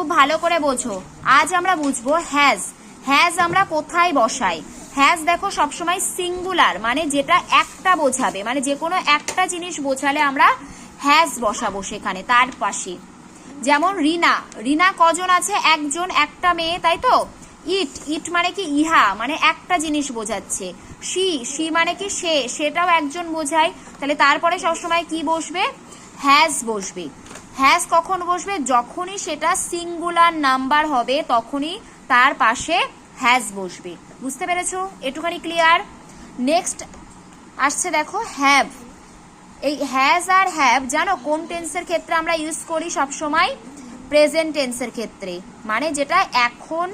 খুব ভালো করে বোঝো। আজ আমরা বুঝবো হ্যাজ। হ্যাজ আমরা কোথায় বসাই? হ্যাজ দেখো সবসময় সিঙ্গুলার, মানে যেটা একটা বোঝাবে, মানে যে কোনো একটা জিনিস বোঝালে আমরা হ্যাজ বসাবো সেখানে তার পাশে। যেমন রিনা, রিনা কজন আছে? একজন, একটা মেয়ে, তাই তো। ইট, ইট মানে কি ইহা, মানে একটা জিনিস বোঝাচ্ছে। সি মানে কি সে, সেটাও একজন বোঝায়। তাহলে তারপরে সবসময় কি বসবে? হ্যাজ বসবে। হ্যাজ কখন বসবে? যখনই সেটা সিঙ্গুলার নাম্বার হবে তখনই তার পাশে হ্যাজ বসবে। বুঝতে পেরেছো? এটুখানি ক্লিয়ার? নেক্সট আসছে দেখো হ্যাভ। এই হ্যাজ আর হ্যাভ জানো কোন টেন্সের ক্ষেত্রে আমরা ইউজ করি সবসময়? প্রেজেন্ট টেন্সের ক্ষেত্রে, মানে যেটা এখন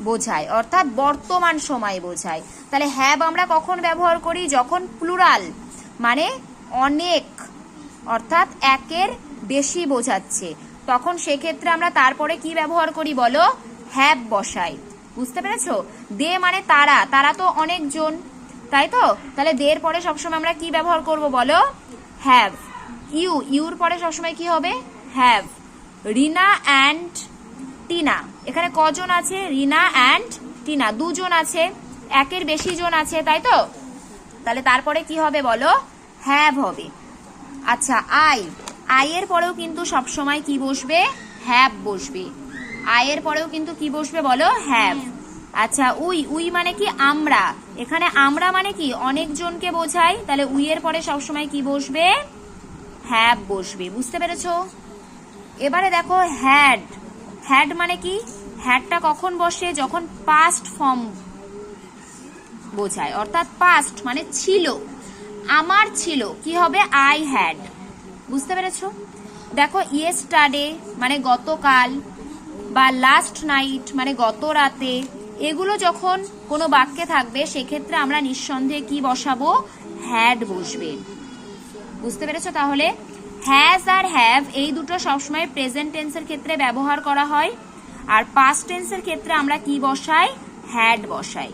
বোঝায়, অর্থাৎ বর্তমান সময় বোঝায়। তাহলে হ্যাভ আমরা কখন ব্যবহার করি? যখন প্লুরাল, মানে অনেক, অর্থাৎ একের বেশি বোঝাচ্ছে, তখন সেক্ষেত্রে আমরা তারপরে কি ব্যবহার করি বলো? হ্যাভ বসাই। বুঝতে পেরেছো? দে মানে তারা, তারা তো অনেকজন, তাই তো। তাহলে দের পরে সবসময় আমরা কি ব্যবহার করব বলো? হ্যাভ। ইউ, ইউর পরে সবসময় কি হবে? হ্যাভ। রিনা অ্যান্ড টিনা, এখানে কজন আছে? রিনা অ্যান্ড টিনা, দুজন আছে, একের বেশি জন আছে, তাই তো। তাহলে তারপরে কি হবে বলো? হ্যাভ হবে। আচ্ছা আই, আয়ের পরেও কিন্তু সবসময় কি বসবে? হ্যাভ বসবে। আয়ের পরেও কিন্তু কি বসবে বলো? হ্যাভ। আচ্ছা উই, উই মানে কি আমরা, এখানে আমরা মানে কি অনেকজনকে বোঝায়, তাহলে উই এর পরে সবসময় কি বসবে? হ্যাভ বসবে। বুঝতে পেরেছো? এবারে দেখো হ্যাড। হ্যাড মানে কি? হ্যাডটা কখন বসে? যখন পাস্ট ফর্ম বোঝায়, অর্থাৎ পাস্ট মানে ছিল, আমার ছিল, কি হবে? I had. বুঝতে পেরেছো? দেখো ইয়েস্টারডে মানে গতকাল, বা লাস্ট নাইট মানে গত রাতে, এগুলো যখন কোনো বাক্যে থাকবে সেক্ষেত্রে আমরা নিঃসন্দেহে কি বসাবো? হ্যাড বসবে। বুঝতে পেরেছো? তাহলে হ্যাজ আর হ্যাভ এই দুটো সবসময় প্রেজেন্ট টেন্সের ক্ষেত্রে ব্যবহার করা হয়, আর পাস্ট টেন্সের ক্ষেত্রে আমরা কি বসাই? হ্যাড বসাই।